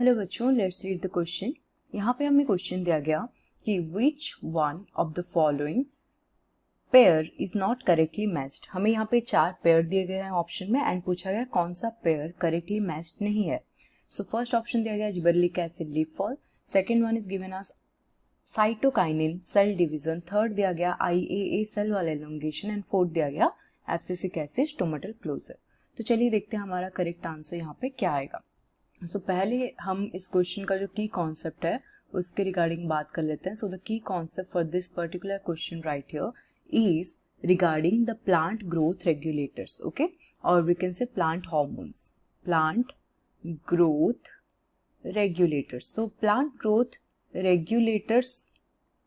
Hello बच्चों, let's read the question. यहाँ पे हमें क्वेश्चन दिया गया कि which one of the following pair is not correctly matched. हमें यहाँ पे 4 पेयर दिए गए हैं ऑप्शन में एंड पूछा गया कौन सा पेयर करेक्टली मैच्ड नहीं है। सो फर्स्ट ऑप्शन दिया गया gibberellic acid leaf fall, second one is given us cytokinin cell division, third दिया गया IAA cell wall elongation and fourth दिया गया एब्सिसिक एसिड स्टोमेटल क्लोजर। तो चलिए देखते हैं हमारा करेक्ट आंसर यहाँ पे क्या आएगा। पहले हम इस क्वेश्चन का जो की कॉन्सेप्ट है उसके रिगार्डिंग बात कर लेते हैं। So the key concept for this particular question right here is regarding the plant growth regulators, okay, और we can say plant hormones, plant growth regulators. So plant growth regulators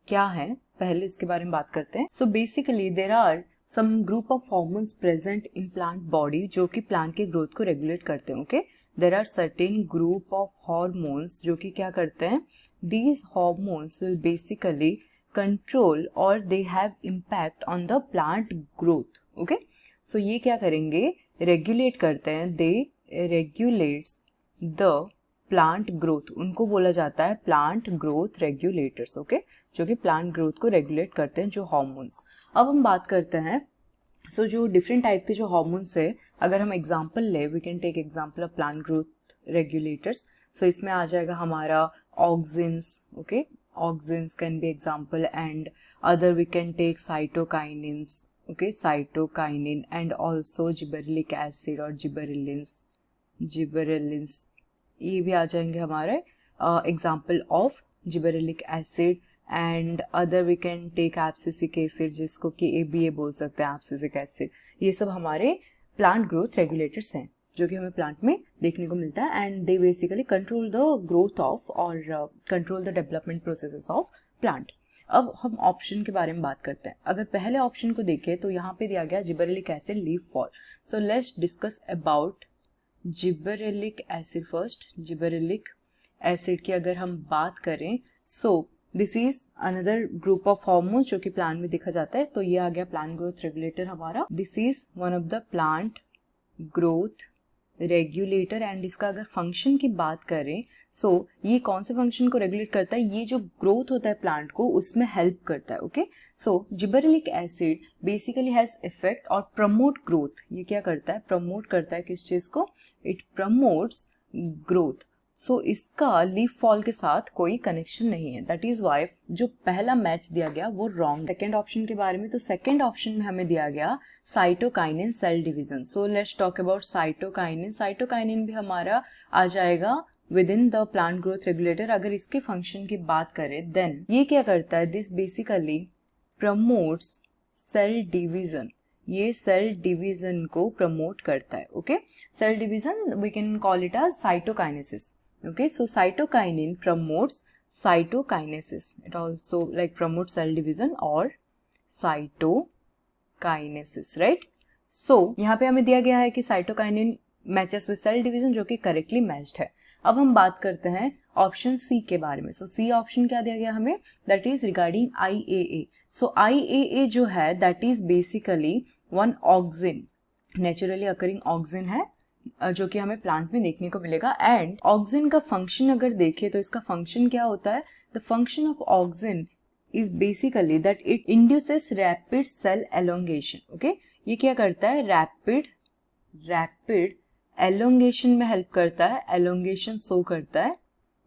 क्या है, पहले इसके बारे में बात करते हैं। So basically there are some group of hormones present in plant body जो कि प्लांट के ग्रोथ को रेगुलेट करते हैं, okay. There are certain group of hormones जो कि क्या करते हैं, these hormones will basically control और they have impact on the plant growth, okay. So ये क्या करेंगे, रेगुलेट करते हैं, they regulates the plant growth, उनको बोला जाता है प्लांट ग्रोथ रेगुलेटर्स, ओके, जो कि प्लांट ग्रोथ को रेगुलेट करते हैं जो हॉर्मोन्स। अब हम बात करते हैं सो जो डिफरेंट टाइप के जो हॉर्मोन्स है, अगर हम एग्जांपल ले, we can take example of plant growth regulators. So इसमें आ जाएगा हमारा auxins, okay, auxins can be example and other we can take cytokinins, okay, cytokinin and also gibberellic acid और जिबरेलिन्स, जिबरेलिन्स ये भी आ जाएंगे हमारे example of gibberellic acid and other we can take abscisic acid जिसको कि ABA बोल सकते हैं, एब्सिसिक एसिड। ये सब हमारे प्लांट ग्रोथ रेगुलेटर्स हैं जो कि हमें प्लांट में देखने को मिलता है and they basically control the growth of और control the development processes of plant. अब हम ऑप्शन के बारे में बात करते हैं। अगर पहले ऑप्शन को देखें तो यहाँ पे दिया गया gibberellic acid leaf fall. So let's discuss about gibberellic acid first. Gibberellic acid की अगर हम बात करें, so this is another group of hormones जो कि प्लांट में देखा जाता है। तो ये आ गया प्लांट ग्रोथ रेगुलेटर हमारा। This is one of the plant growth regulator and इसका अगर फंक्शन की बात करें, सो ये कौन से फंक्शन को रेगुलेट करता है, ये जो ग्रोथ होता है प्लांट को उसमें हेल्प करता है, okay. So gibberellic acid basically has effect और प्रमोट ग्रोथ। ये क्या करता है, प्रमोट करता है किस चीज को, इट प्रमोट्स ग्रोथ। सो इसका लीफ फॉल के साथ कोई कनेक्शन नहीं है, दैट इज वाई जो पहला मैच दिया गया वो रॉन्ग। सेकेंड ऑप्शन के बारे में, तो सेकेंड ऑप्शन में हमें दिया गया cytokinin cell division. So let's talk about cytokinin. Cytokinin भी हमारा आ जाएगा within the plant growth regulator. अगर इसके फंक्शन की बात करें देन ये क्या करता है, this basically promotes cell division, ये सेल डिवीजन को प्रमोट करता है, okay. Cell division we can call it as cytokinesis, okay. So cytokinin promotes cytokinesis, it also like promotes cell division or cytokinesis, right? So यहाँ पे हमें दिया गया है कि cytokinin matches with cell division जो कि करेक्टली मैच्ड है। अब हम बात करते हैं ऑप्शन सी के बारे में। सो सी ऑप्शन क्या दिया गया हमें, that is regarding IAA। So IAA जो है that is basically one auxin, naturally occurring auxin है जो कि हमें प्लांट में देखने को मिलेगा। एंड ऑक्सिन का फंक्शन अगर देखें तो इसका फंक्शन क्या होता है, the function of auxin is basically that it induces rapid cell elongation, okay. ये क्या करता है, रैपिड एलोंगेशन में हेल्प करता है, एलोंगेशन शो करता है,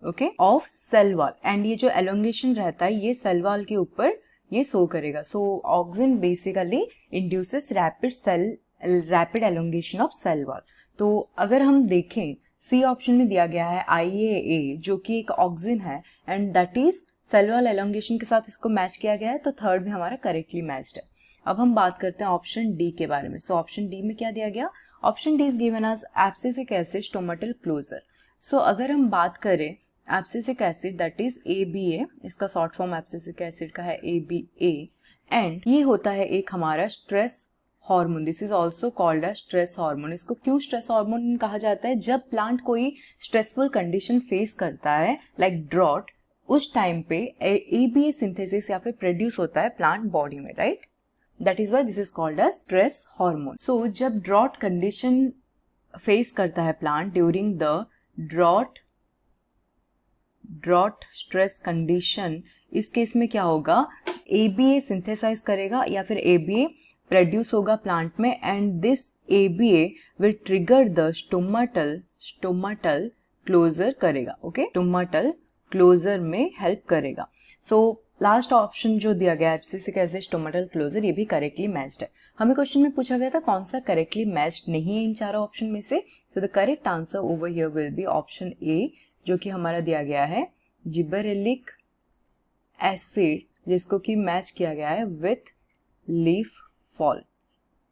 okay, of cell wall. And ये जो एलोंगेशन रहता है ये सेल वॉल के ऊपर ये शो करेगा। So auxin basically induces rapid elongation of cell wall. तो अगर हम देखें सी ऑप्शन में दिया गया है IAA जो कि एक ऑक्सिन है and that is cell wall elongation के साथ इसको मैच किया गया है, तो थर्ड भी हमारा करेक्टली मैच्ड है। अब हम बात करते हैं ऑप्शन डी के बारे में। सो ऑप्शन डी में क्या दिया गया, option D is given as abscisic acid stomatal closure. So अगर हम बात करें abscisic acid that is ABA, इसका शॉर्ट फॉर्म एब्सिसिक एसिड का है ABA एंड ये होता है एक हमारा stress hormone. This is also called as stress hormone. इसको क्यों स्ट्रेस हार्मोन कहा जाता है, जब प्लांट कोई स्ट्रेसफुल कंडीशन फेस करता है लाइक ड्रॉट, उस टाइम पे ABA सिंथेसिस या फिर प्रोड्यूस होता है प्लांट बॉडी में, right. That is why this is called as stress hormone. So जब ड्रॉट कंडीशन फेस करता है plant during the drought drought stress condition, इस केस में क्या होगा, ABA सिंथेसाइज करेगा या फिर ABA प्रोड्यूस होगा प्लांट में, and this ABA will trigger the stomatal closure करेगा, ओके, स्टोमाटल क्लोजर में हेल्प करेगा। सो लास्ट ऑप्शन जो दिया गया है एब्सिसिक एसिड स्टोमाटल क्लोजर, ये भी करेक्टली मैच्ड है। हमें क्वेश्चन में पूछा गया था कौन सा करेक्टली मैच्ड नहीं है इन चारों ऑप्शन में से, so the correct answer over here will be option A, जो कि हमारा दिया गया है जिबरेलिक एसिड, जिसको कि मैच किया गया है विथ लीफ फॉल।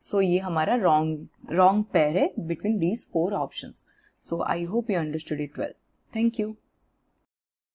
सो ये हमारा रॉन्ग पेयर है between these 4 options. So I hope you understood it well. Thank you.